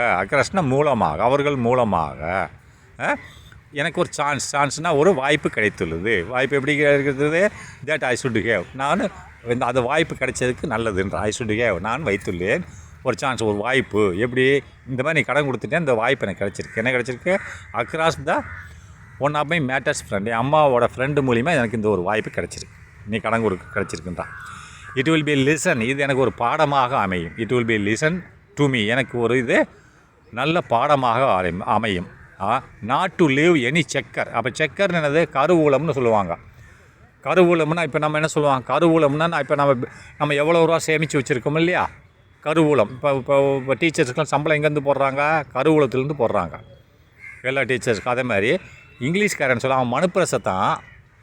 மூலமாக, அவர்கள் மூலமாக எனக்கு ஒரு சான்ஸ்னால் ஒரு வாய்ப்பு கிடைத்துள்ளது. வாய்ப்பு எப்படி கிடைக்கிறது? தேட் ஐ ஷுட் ஹேவ், நான் அந்த வாய்ப்பு கிடைச்சதுக்கு நல்லதுன்ற. ஐ ஷுட் ஹேவ், நான் வைத்துள்ளேன் ஒரு சான்ஸ், ஒரு வாய்ப்பு. எப்படி? இந்த மாதிரி நீ கடன் கொடுத்துட்டேன், இந்த வாய்ப்பு எனக்கு கிடச்சிருக்கு. என்ன கிடச்சிருக்கு? Across the one of my matters friend, என் அம்மாவோட ஃப்ரெண்டு மூலிமா எனக்கு இந்த ஒரு வாய்ப்பு கிடச்சிருக்கு, நீ கடன் கிடச்சிருக்குன்றான். இட் வில் பி லிசன், இது எனக்கு ஒரு பாடமாக அமையும். It will be listen to me, எனக்கு ஒரு இது நல்ல பாடமாக அமையும். Not to leave any checker. அப்போ செக்கர்னு என்னது? கருவூலம்னு சொல்லுவாங்க. கருவூலம்னா இப்போ நம்ம என்ன சொல்லுவாங்க? கருவூலம்னா இப்போ நம்ம எவ்வளோ ரூபா சேமித்து வச்சுருக்கோம் இல்லையா, கருவூலம். இப்போ டீச்சர்ஸ்க்கெலாம் சம்பளம் எங்கேருந்து போடுறாங்க? கருவூலத்துலேருந்து போடுறாங்க எல்லா டீச்சர்ஸ்க்கும். அதே மாதிரி இங்கிலீஷ்காரன் சொல்ல அவன் மணிப்பர்ஸை தான்,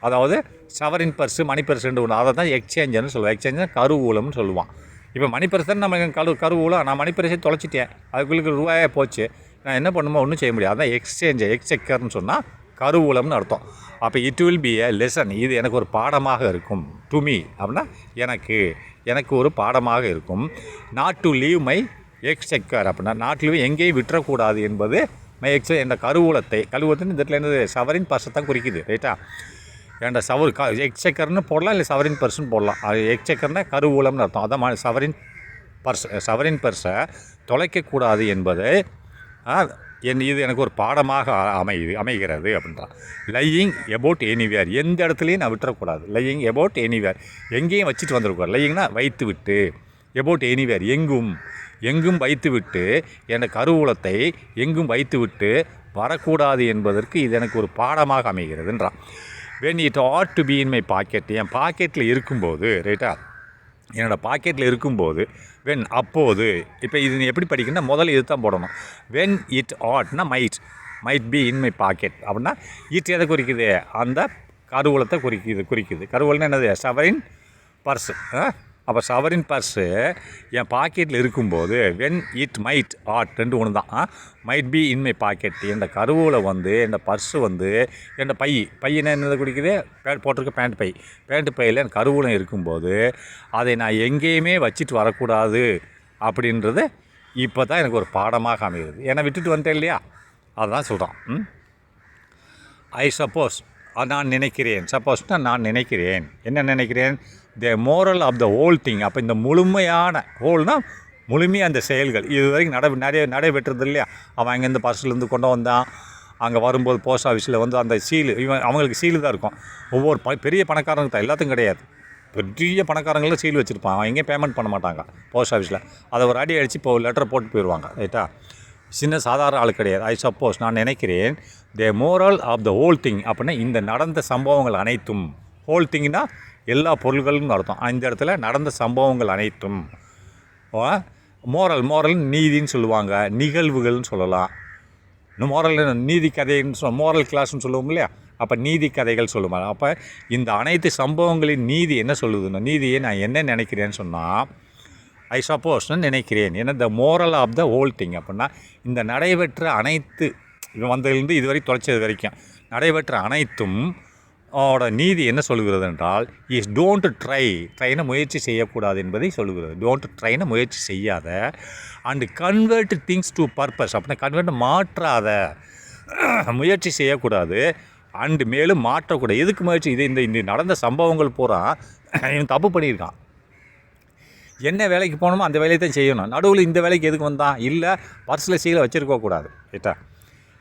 அதாவது சவரின் பர்ஸு மணி பர்ஸுன்னு ஒன்று, அதை தான் எக்ஸ்சேஞ்சர்னு சொல்லுவான். எக்ஸ்சேஞ்சர் கருவூலம்னு சொல்லுவான். இப்போ மணி பர்ஸ் தான் நம்ம கருவூலம். நான் மணி பர்ஸை தொலைச்சிட்டேன், அதுக்குள்ளே ரூபாயே போச்சு, நான் என்ன பண்ணுமோ ஒன்றும் செய்ய முடியாது. அதான் எக்ஸ்சேஞ்சர் எக்ஸ்செக்கர்னு சொன்னால் கருவூலம்னு அர்த்தம். அப்போ it will be a lesson, இது எனக்கு ஒரு பாடமாக இருக்கும். டு மீ அப்படின்னா எனக்கு ஒரு பாடமாக இருக்கும். நாட் டு லீவ் மை எக்ஸ்செக்கர் அப்படின்னா நாட்டில் எங்கேயும் விட்டுறக்கூடாது என்பது மை என்ற கருவூலத்தின் இந்த இடத்துல என்னது சவரின் பர்ஸை தான் குறிக்குது. ரைட்டா? ஏன்டா எக்ஸ்செக்கர்னு போடலாம், இல்லை சவரின் பர்ஸ்னு போடலாம். அது எக்ஸ்செக்கர்னா கருவூலம்னு அர்த்தம். அதான் சவரின் பர்ஸை தொலைக்கக்கூடாது என்பது இது எனக்கு ஒரு பாடமாக அமைகிறது அப்படின்றான். லையிங் எபவுட் எனிவேர், எந்த இடத்துலையும் நான் விட்டுறக்கூடாது. லையிங் எபவுட் எனிவேர், எங்கேயும் வச்சுட்டு வந்துடக்கூடாது. லையிங்னா வைத்து விட்டு, எபவுட் எனிவேர் எங்கும் வைத்து விட்டு, என் கருவூலத்தை எங்கும் வைத்து விட்டு வரக்கூடாது என்பதற்கு இது எனக்கு ஒரு பாடமாக அமைகிறதுன்றான். when it ought to be in my pocket, என் பாக்கெட்டில் இருக்கும்போது, ரைட்டா, என்னோடய பாக்கெட்டில் இருக்கும்போது, அப்போது. இப்போ இது எப்படி படிக்கணும்னா முதல்ல இது தான் போடணும். when it ought might be in my pocket அப்படின்னா இட் எதை குறிக்குது? அந்த கருவூலத்தை குறிக்குது. கருவூலம்னா என்னது? Sovereign purse. அப்போ சவரின் பர்ஸு என் பாக்கெட்டில் இருக்கும்போது when it might ரெண்டு ஒன்று தான். Might be in my pocket, என் கருவூலை என் பர்ஸு என் பையனை என்னதை குடிக்குது? போட்டிருக்க பேண்ட் பையில் என் கருவூலம் இருக்கும்போது அதை நான் எங்கேயுமே வச்சுட்டு வரக்கூடாது அப்படின்றது இப்போ தான் எனக்கு ஒரு பாடமாக அமைகிறது. ஏன்னா விட்டுட்டு வந்துட்டேன் இல்லையா, அதுதான் சொல்கிறான். சப்போஸ் நான் நினைக்கிறேன். என்ன நினைக்கிறேன்? The moral of the whole thing. அப்போ இந்த முழுமையான முழுமையாக அந்த செயல்கள் இது வரைக்கும் நடைபெற்றது இல்லையா. அவன் அங்கேருந்து பர்ஸ்லேருந்து கொண்டு வந்தான், அங்கே வரும்போது போஸ்ட் ஆஃபீஸில் அந்த சீலு, அவங்களுக்கு சீலு தான் இருக்கும். ஒவ்வொரு பெரிய பணக்காரங்க தான், எல்லாத்துக்கும் கிடையாது. பெரிய பணக்காரங்களும் சீல் வச்சுருப்பான், அவன் எங்கேயும் பேமெண்ட் பண்ண மாட்டாங்க போஸ்ட் ஆஃபீஸில். அதை ஒரு அடி அடித்து இப்போ லெட்டர் போட்டு போயிடுவாங்க. ரைட்டா? சின்ன சாதாரண ஆள் கிடையாது. சப்போஸ் நான் நினைக்கிறேன் the moral of the whole thing அப்படின்னா இந்த நடந்த சம்பவங்கள் அனைத்தும், ஹோல் திங்னா எல்லா பொருள்களும் அர்த்தம். இந்த இடத்துல நடந்த சம்பவங்கள் அனைத்தும். மோரல் நீதின்னு சொல்லுவாங்க, நிகழ்வுகள்னு சொல்லலாம். மோரல் நீதி கதைன்னு மோரல் கிளாஸ்ன்னு சொல்லுவோம் இல்லையா, அப்போ நீதி கதைகள் சொல்லுவாங்க. அப்போ இந்த அனைத்து சம்பவங்களின் நீதி என்ன சொல்லுதுன்னா, நீதியை நான் என்ன நினைக்கிறேன்னு சொன்னால் சப்போஸ்ன்னு நினைக்கிறேன். ஏன்னா the moral of the whole thing அப்படின்னா இந்த நடைபெற்ற அனைத்து, இவன் வந்ததுலேருந்து இதுவரை தொலைச்சது வரைக்கும் நடைபெற்ற அனைத்தும் நீதி என்ன சொல்லுகிறது என்றால் டோன்ட் ட்ரைன முயற்சி செய்யக்கூடாது என்பதை சொல்லுகிறது. டோன்ட் ட்ரைன முயற்சி செய்யாத, and convert things to purpose அப்படின்னா கன்வெர்ட் மாற்றாத, முயற்சி செய்யக்கூடாது, அண்டு மேலும் மாற்றக்கூடாது. எதுக்கு முயற்சி? இந்த நடந்த சம்பவங்கள் பூரா இவன் தப்பு பண்ணியிருக்கான். என்ன வேலைக்கு போகணுமோ அந்த வேலையை தான் செய்யணும். நடுவில் இந்த வேலைக்கு எதுக்கு வந்தான்? இல்லை பர்ஸில் சீலை வச்சுருக்கக்கூடாது. ரைட்டா?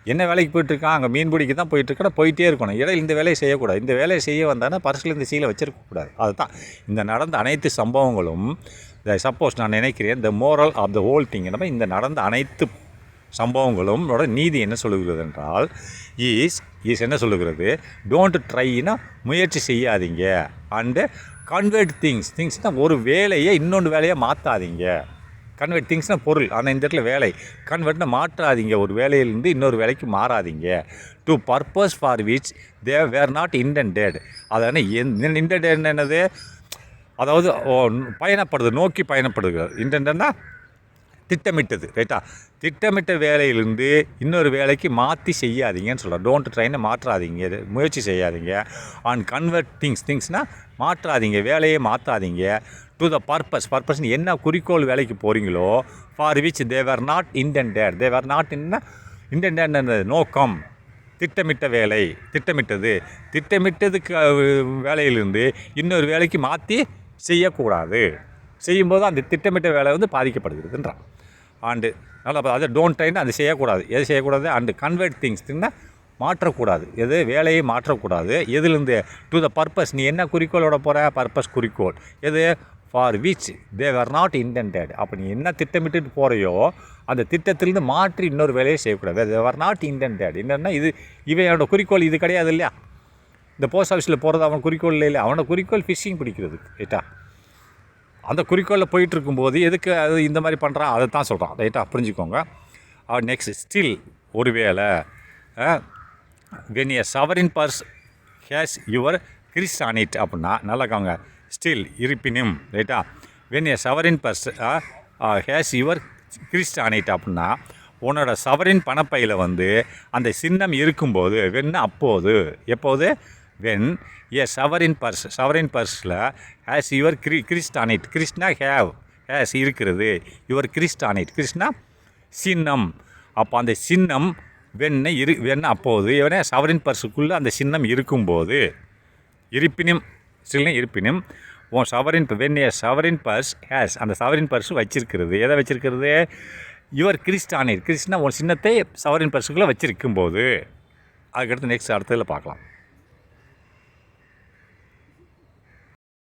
என்ன வேலைக்கு போயிட்டுருக்கான்? அங்கே மீன் பிடிக்க தான் போயிட்டுருக்கா, போயிட்டே இருக்கணும். இடையில் இந்த வேலையை செய்யக்கூடாது. இந்த வேலையை செய்ய வந்தானே பர்ஸில் இந்த சீலை வச்சுருக்கக்கூடாது. அதுதான் இந்த நடந்த அனைத்து சம்பவங்களும். சப்போஸ் நான் நினைக்கிறேன் the moral of the whole thing, இந்த நடந்த அனைத்து சம்பவங்களும் நீதி என்ன சொல்லுகிறது என்றால் ஈஸ் என்ன சொல்லுகிறது? டோன்ட் ட்ரைனா முயற்சி செய்யாதீங்க, அண்டு கன்வெர்ட் திங்ஸ்னால் ஒரு வேலையை இன்னொன்று வேலையை மாற்றாதீங்க. கன்வெர்ட் திங்ஸ்னால் பொருள், ஆனால் இந்த இடத்துல வேலை. கன்வெர்ட்னா மாற்றாதீங்க, ஒரு வேலையிலேருந்து இன்னொரு வேலைக்கு மாறாதீங்க. To purpose for which they were not intended. அதான இன்டெண்டட் என்னது? அதாவது நோக்கி பயணப்படுகிறது. இன்டெண்டட்னா திட்டமிட்டது. ரைட்டா? திட்டமிட்ட வேலையிலிருந்து இன்னொரு வேலைக்கு மாற்றி செய்யாதீங்கன்னு சொல்கிறேன். டோன்ட் ட்ரைனை மாற்றாதீங்க, முயற்சி செய்யாதீங்க. ஆன் கன்வெர்ட் திங்ஸ்னால் மாற்றாதீங்க, வேலையை மாற்றாதீங்க. டு த பர்பஸ்னு என்ன குறிக்கோள் வேலைக்கு போகிறீங்களோ, for which they were not intended. They were not intended நோக்கம், திட்டமிட்ட வேலை, திட்டமிட்டதுக்கு வேலையிலிருந்து இன்னொரு வேலைக்கு மாற்றி செய்யக்கூடாது. செய்யும்போது அந்த திட்டமிட்ட வேலை பாதிக்கப்படுகிறதுன்றான். அண்டு நல்லா அதை டோன்ட் ட்ரைன்னு அது செய்யக்கூடாது. எது செய்யக்கூடாது? அண்டு கன்வெர்ட் திங்ஸ்னா மாற்றக்கூடாது, எது வேலையை மாற்றக்கூடாது. எதுலேருந்து? டு த பர்பஸ், நீ என்ன குறிக்கோளோட போகிற? பர்பஸ் குறிக்கோள் எது? For which they are not intended. அப்போ நீ என்ன திட்டமிட்டு போகிறையோ அந்த திட்டத்திலேருந்து மாற்றி இன்னொரு வேலையை செய்யக்கூடாது. They are not intended. என்னென்னா இவனோட குறிக்கோள் இது கிடையாது இல்லையா. இந்த போஸ்ட் ஆஃபீஸில் போகிறது அவன் குறிக்கோள் இல்லை. அவனோட குறிக்கோள் ஃபிஷ்ஷிங் பிடிக்கிறது. ரைட்டா? அந்த குறிக்கோளில் போயிட்டு இருக்கும்போது எதுக்கு அது இந்த மாதிரி பண்ணுறான் அதை தான் சொல்கிறான். ரைட்டாக புரிஞ்சுக்கோங்க. நெக்ஸ்ட் ஸ்டில் ஒருவேளை when a sovereign purse has your Christ on it அப்படின்னா நல்லா காங்க. ஸ்டில் இருப்பினும் ரைட்டா when a sovereign purse has your Christ on it அப்படின்னா உன்னோட சவரின் பணப்பையில் வந்து அந்த சின்னம் இருக்கும்போது வென் அப்போது எப்போது வென் ஏ சவரின் பர்ஸில் has your Christ on it. கிறிஸ்ட்னா ஹேஸ் இருக்கிறது, யுவர் கிறிஸ்ட் on it. கிறிஸ்ட்னா சின்னம். அப்போ அந்த சின்னம் வென் அப்போது எவனே சவரின் பர்ஸுக்குள்ளே அந்த சின்னம் இருக்கும்போது இருப்பினும் உன் when a sovereign purse has அந்த சவரின் பர்ஸ் வச்சிருக்கிறது. எதை வச்சிருக்கிறது? Your Christ on it. கிறிஸ்ட்னா உன் சின்னத்தை சவரின் பர்ஸுக்குள்ளே வச்சிருக்கும்போது. அதுக்கடுத்து அடுத்ததில் பார்க்கலாம்.